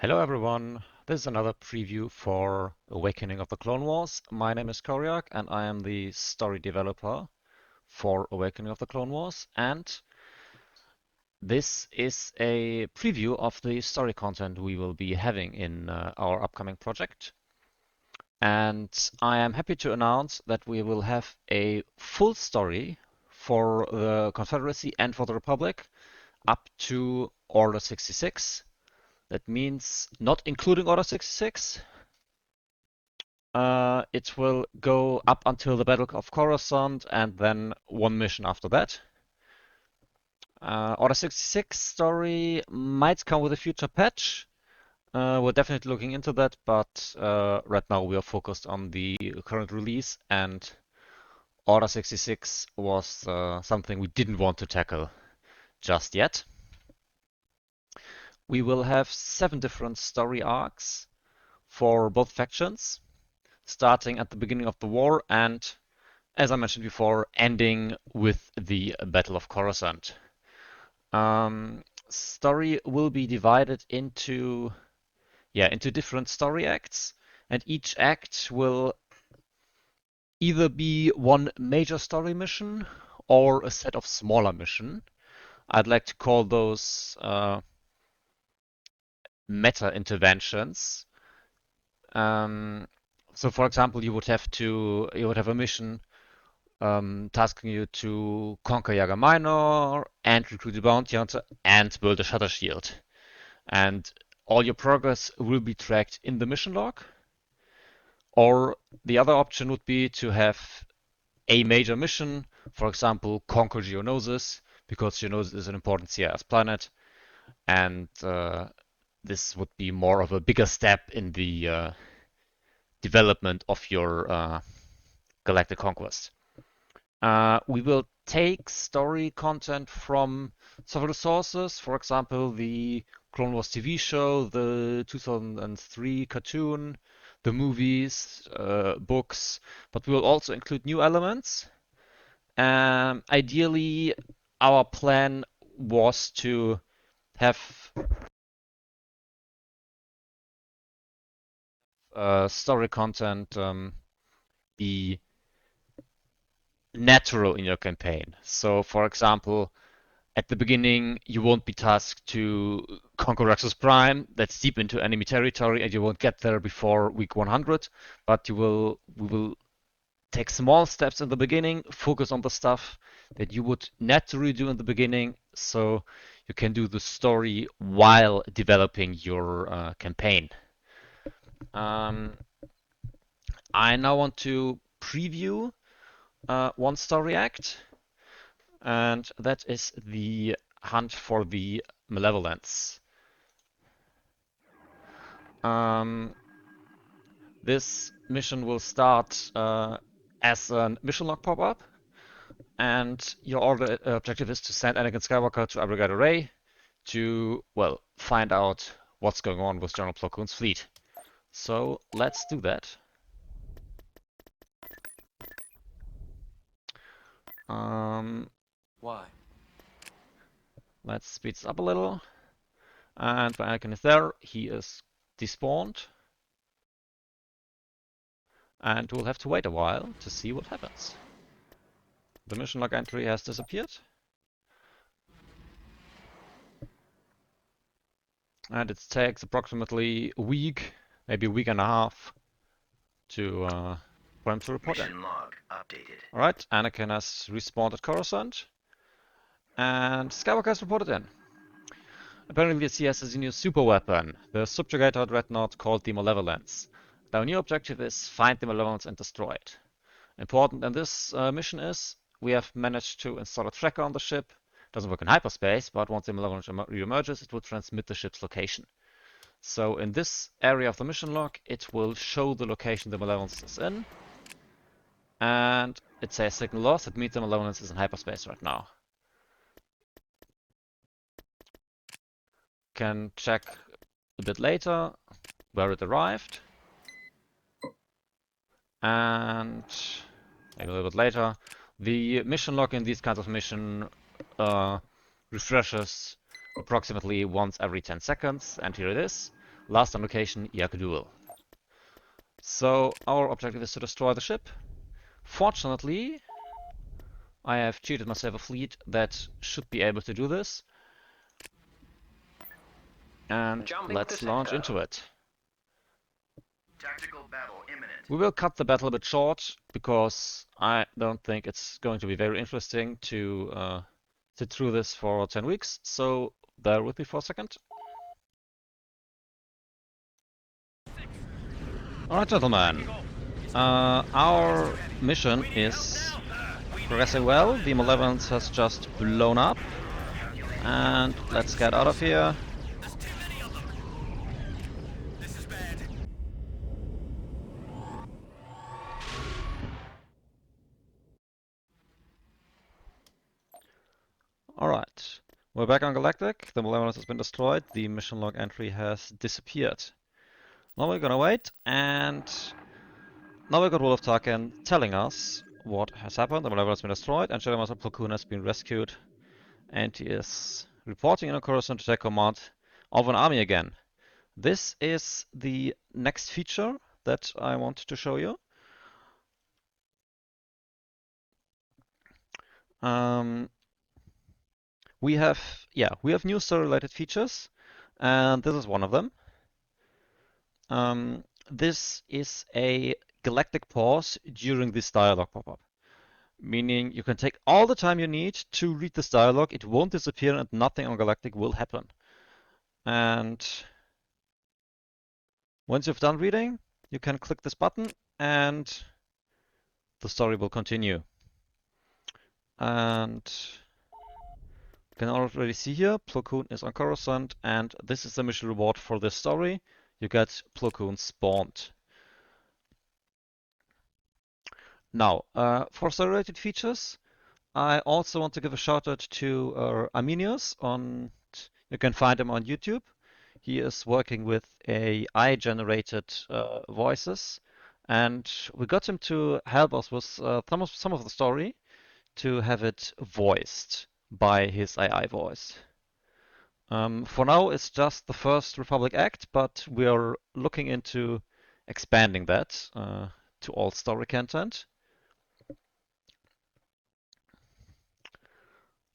Hello everyone, this is another preview for Awakening of the Clone Wars. My name is Coryak and I am the story developer for Awakening of the Clone Wars, and this is a preview of the story content we will be having in our upcoming project. And I am happy to announce that we will have a full story for the Confederacy and for the Republic up to Order 66. That means not including Order 66. It will go up until the Battle of Coruscant and then one mission after that. Order 66 story might come with a future patch. We're definitely looking into that, but right now we are focused on the current release, and Order 66 was something we didn't want to tackle just yet. We will have 7 different story arcs for both factions, starting at the beginning of the war and, as I mentioned before, ending with the Battle of Coruscant. Story will be divided into different story acts, and each act will either be one major story mission or a set of smaller missions. I'd like to call those meta interventions. So, for example, you would have a mission tasking you to conquer Yaga Minor and recruit a bounty hunter and build a shutter shield. And all your progress will be tracked in the mission log. Or the other option would be to have a major mission, for example, conquer Geonosis, because Geonosis is an important CIS planet, and this would be more of a bigger step in the development of your galactic conquest. We will take story content from several sources, for example, the Clone Wars TV show, the 2003 cartoon, the movies, books, but we will also include new elements. Ideally, our plan was to have story content be natural in your campaign. So, for example, at the beginning, you won't be tasked to conquer Raxus Prime. That's deep into enemy territory, and you won't get there before week 100. But we will take small steps in the beginning, focus on the stuff that you would naturally do in the beginning, so you can do the story while developing your campaign. I now want to preview one story act, and that is the hunt for the Malevolence. This mission will start as a mission log pop-up, and your order objective is to send Anakin Skywalker to Abrogate Array to, well, find out what's going on with General Plo Koon's fleet. So let's do that. Why? Let's speed this up a little. And when Anakin is there, he is despawned. And we'll have to wait a while to see what happens. The mission log entry has disappeared. And it takes approximately a week, maybe a week and a half, for him to report in. Mission log updated. Alright, Anakin has respawned at Coruscant, and Skywalker has reported in. Apparently the CS has a new super weapon, the subjugator dreadnought called the Malevolence. Our new objective is find the Malevolence and destroy it. Important in this mission is we have managed to install a tracker on the ship. It doesn't work in hyperspace, but once the Malevolence re-emerges, it will transmit the ship's location. So in this area of the mission log, it will show the location the Malevolence is in. And it says signal lost. It means the Malevolence is in hyperspace right now. Can check a bit later where it arrived. And maybe a little bit later, the mission log in these kinds of mission refreshes approximately once every 10 seconds. And here it is. Last on location, AotCW. So our objective is to destroy the ship. Fortunately, I have cheated myself a fleet that should be able to do this. And let's launch into it. Tactical battle imminent. We will cut the battle a bit short because I don't think it's going to be very interesting to sit through this for 10 weeks. So bear with me for a second. Alright, gentlemen. Our mission is progressing well. The Malevolence has just blown up. And let's get out of here. Alright. We're back on Galactic. The Malevolence has been destroyed. The mission log entry has disappeared. Now we're gonna wait, and now we got Wolf Tarkin telling us what has happened. The Malevolence has been destroyed, and Shadow Master Plo Koon has been rescued, and he is reporting in a Coruscant to take command of an army again. This is the next feature that I want to show you. We have new story-related features, and this is one of them. This is a galactic pause during this dialogue pop-up, meaning you can take all the time you need to read this dialogue. It won't disappear, and nothing on Galactic will happen. And once you've done reading, you can click this button, and the story will continue. And you can already see here, Plo Koon is on Coruscant, and this is the mission reward for this story. You get Plo Koon spawned. Now, for story-related features, I also want to give a shout out to Arminius you can find him on YouTube. He is working with AI-generated voices, and we got him to help us with some of the story to have it voiced by his AI voice. For now, it's just the first Republic Act, but we are looking into expanding that to all story content.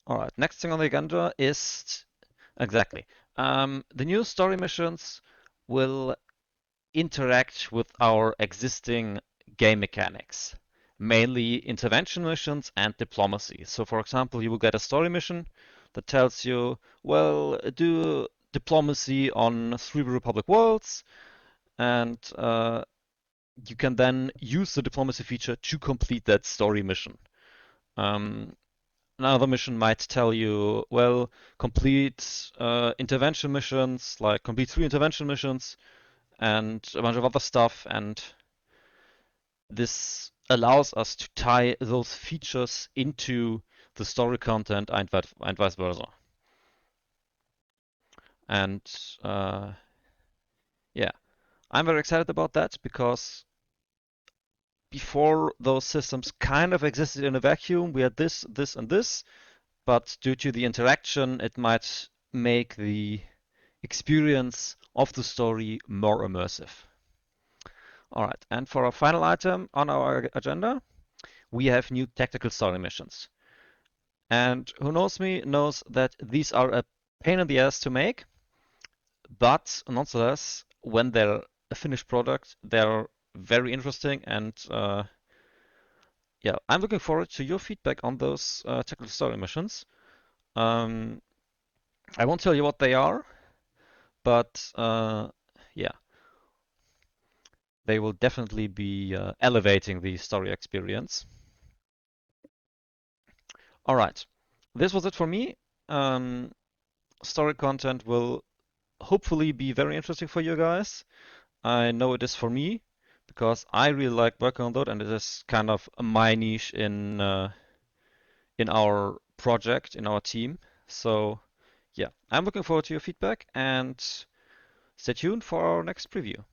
All right, next thing on the agenda is exactly the new story missions will interact with our existing game mechanics, mainly intervention missions and diplomacy. So, for example, you will get a story mission that tells you, well, do diplomacy on 3 Republic worlds, and you can then use the diplomacy feature to complete that story mission. Another mission might tell you, well, complete intervention missions, like complete 3 intervention missions and a bunch of other stuff, and this allows us to tie those features into the story content and vice versa. And yeah, I'm very excited about that because before those systems kind of existed in a vacuum. We had this, this, and this, but due to the interaction, it might make the experience of the story more immersive. All right, and for our final item on our agenda, we have new tactical story missions. And who knows me knows that these are a pain in the ass to make, but nonetheless, when they're a finished product, they're very interesting. And yeah, I'm looking forward to your feedback on those tactical story missions. I won't tell you what they are, but yeah, they will definitely be elevating the story experience. All right, this was it for me. Story content will hopefully be very interesting for you guys. I know it is for me because I really like working on that, and it is kind of my niche in our project, in our team. So yeah, I'm looking forward to your feedback, and stay tuned for our next preview.